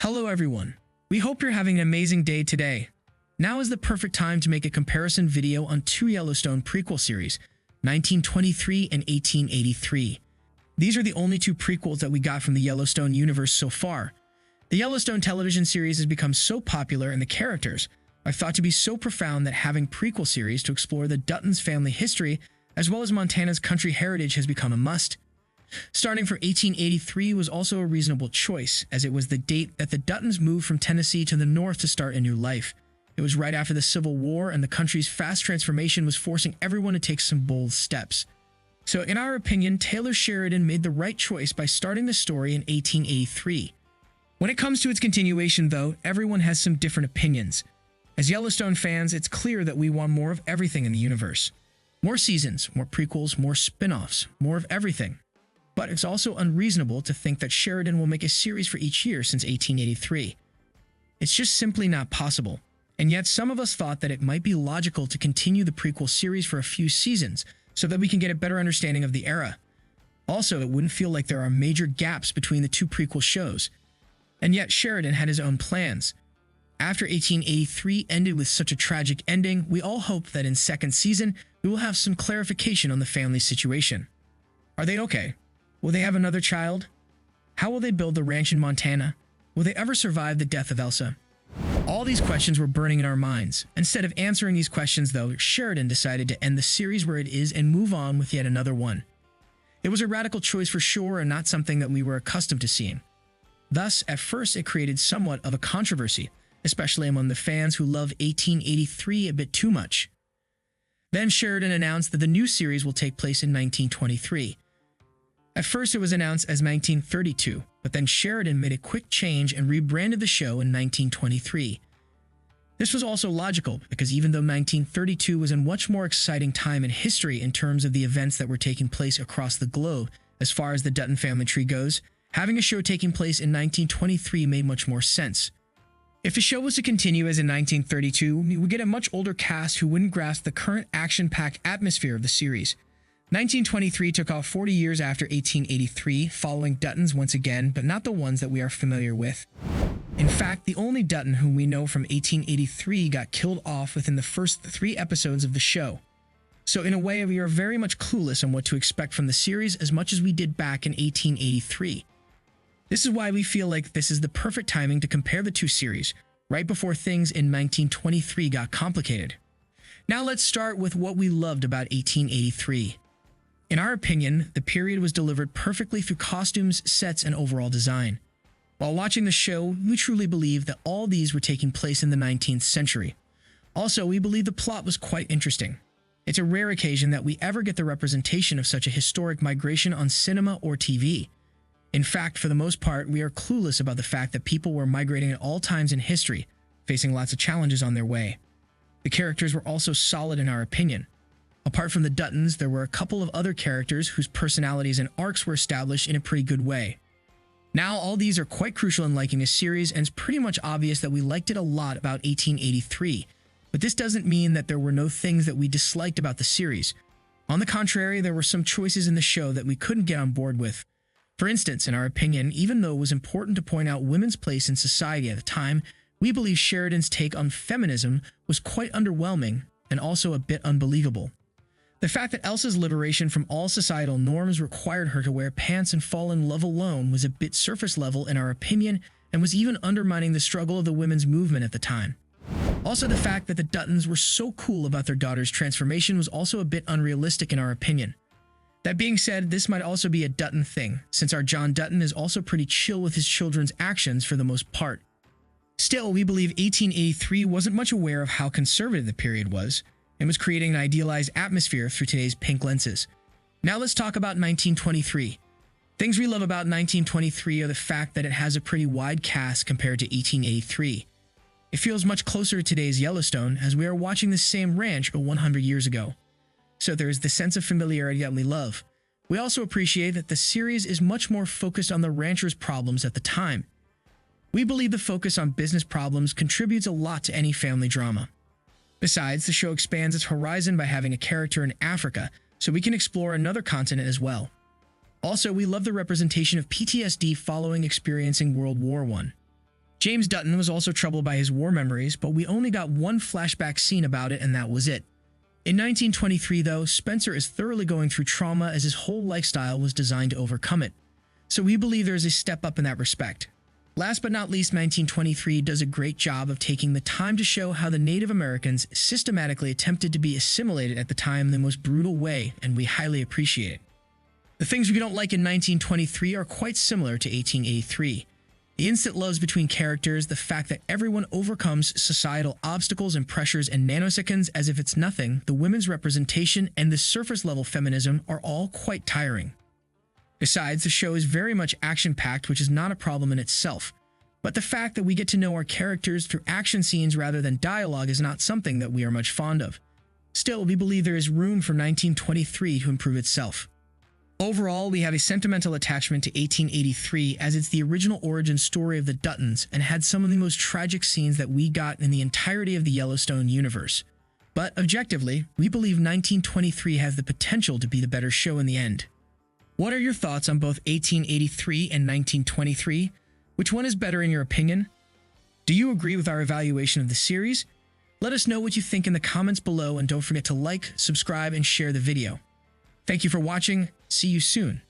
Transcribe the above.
Hello everyone. We hope you're having an amazing day today. Now is the perfect time to make a comparison video on two Yellowstone prequel series, 1923 and 1883. These are the only two prequels that we got from the Yellowstone universe so far. The Yellowstone television series has become so popular and the characters are thought to be so profound that having prequel series to explore the Duttons family history as well as Montana's country heritage has become a must. Starting from 1883 was also a reasonable choice, as it was the date that the Duttons moved from Tennessee to the north to start a new life. It was right after the Civil War, and the country's fast transformation was forcing everyone to take some bold steps. So in our opinion, Taylor Sheridan made the right choice by starting the story in 1883. When it comes to its continuation, though, everyone has some different opinions. As Yellowstone fans, it's clear that we want more of everything in the universe. More seasons, more prequels, more spin-offs, more of everything. But it's also unreasonable to think that Sheridan will make a series for each year since 1883. It's just simply not possible. And yet some of us thought that it might be logical to continue the prequel series for a few seasons so that we can get a better understanding of the era. Also, it wouldn't feel like there are major gaps between the two prequel shows. And yet Sheridan had his own plans. After 1883 ended with such a tragic ending, we all hoped that in second season, we will have some clarification on the family's situation. Are they okay? Will they have another child? How will they build the ranch in Montana? Will they ever survive the death of Elsa? All these questions were burning in our minds. Instead of answering these questions, though, Sheridan decided to end the series where it is and move on with yet another one. It was a radical choice for sure and not something that we were accustomed to seeing. Thus, at first, it created somewhat of a controversy, especially among the fans who love 1883 a bit too much. Then Sheridan announced that the new series will take place in 1923. At first, it was announced as 1932, but then Sheridan made a quick change and rebranded the show in 1923. This was also logical because even though 1932 was a much more exciting time in history in terms of the events that were taking place across the globe as far as the Dutton family tree goes, having a show taking place in 1923 made much more sense. If the show was to continue as in 1932, we would get a much older cast who wouldn't grasp the current action-packed atmosphere of the series. 1923 took off 40 years after 1883, following Duttons once again, but not the ones that we are familiar with. In fact, the only Dutton whom we know from 1883 got killed off within the first 3 episodes of the show. So in a way, we are very much clueless on what to expect from the series as much as we did back in 1883. This is why we feel like this is the perfect timing to compare the two series, right before things in 1923 got complicated. Now let's start with what we loved about 1883. In our opinion, the period was delivered perfectly through costumes, sets, and overall design. While watching the show, we truly believe that all these were taking place in the 19th century. Also, we believe the plot was quite interesting. It's a rare occasion that we ever get the representation of such a historic migration on cinema or TV. In fact, for the most part, we are clueless about the fact that people were migrating at all times in history, facing lots of challenges on their way. The characters were also solid in our opinion. Apart from the Duttons, there were a couple of other characters whose personalities and arcs were established in a pretty good way. Now, all these are quite crucial in liking a series, and it's pretty much obvious that we liked it a lot about 1883. But this doesn't mean that there were no things that we disliked about the series. On the contrary, there were some choices in the show that we couldn't get on board with. For instance, in our opinion, even though it was important to point out women's place in society at the time, we believe Sheridan's take on feminism was quite underwhelming and also a bit unbelievable. The fact that Elsa's liberation from all societal norms required her to wear pants and fall in love alone was a bit surface level in our opinion and was even undermining the struggle of the women's movement at the time. Also, the fact that the Duttons were so cool about their daughter's transformation was also a bit unrealistic in our opinion. That being said, this might also be a Dutton thing, since our John Dutton is also pretty chill with his children's actions for the most part. Still, we believe 1883 wasn't much aware of how conservative the period was, and was creating an idealized atmosphere through today's pink lenses. Now let's talk about 1923. Things we love about 1923 are the fact that it has a pretty wide cast compared to 1883. It feels much closer to today's Yellowstone, as we are watching the same ranch 100 years ago. So there is the sense of familiarity that we love. We also appreciate that the series is much more focused on the ranchers' problems at the time. We believe the focus on business problems contributes a lot to any family drama. Besides, the show expands its horizon by having a character in Africa, so we can explore another continent as well. Also, we love the representation of PTSD following experiencing World War I. James Dutton was also troubled by his war memories, but we only got one flashback scene about it and that was it. In 1923, though, Spencer is thoroughly going through trauma as his whole lifestyle was designed to overcome it. So we believe there is a step up in that respect. Last but not least, 1923 does a great job of taking the time to show how the Native Americans systematically attempted to be assimilated at the time in the most brutal way, and we highly appreciate it. The things we don't like in 1923 are quite similar to 1883. The instant loves between characters, the fact that everyone overcomes societal obstacles and pressures in nanoseconds as if it's nothing, the women's representation, and the surface-level feminism are all quite tiring. Besides, the show is very much action-packed, which is not a problem in itself. But the fact that we get to know our characters through action scenes rather than dialogue is not something that we are much fond of. Still, we believe there is room for 1923 to improve itself. Overall, we have a sentimental attachment to 1883 as it's the original origin story of the Duttons and had some of the most tragic scenes that we got in the entirety of the Yellowstone universe. But objectively, we believe 1923 has the potential to be the better show in the end. What are your thoughts on both 1883 and 1923? Which one is better in your opinion? Do you agree with our evaluation of the series? Let us know what you think in the comments below and don't forget to like, subscribe, and share the video. Thank you for watching. See you soon.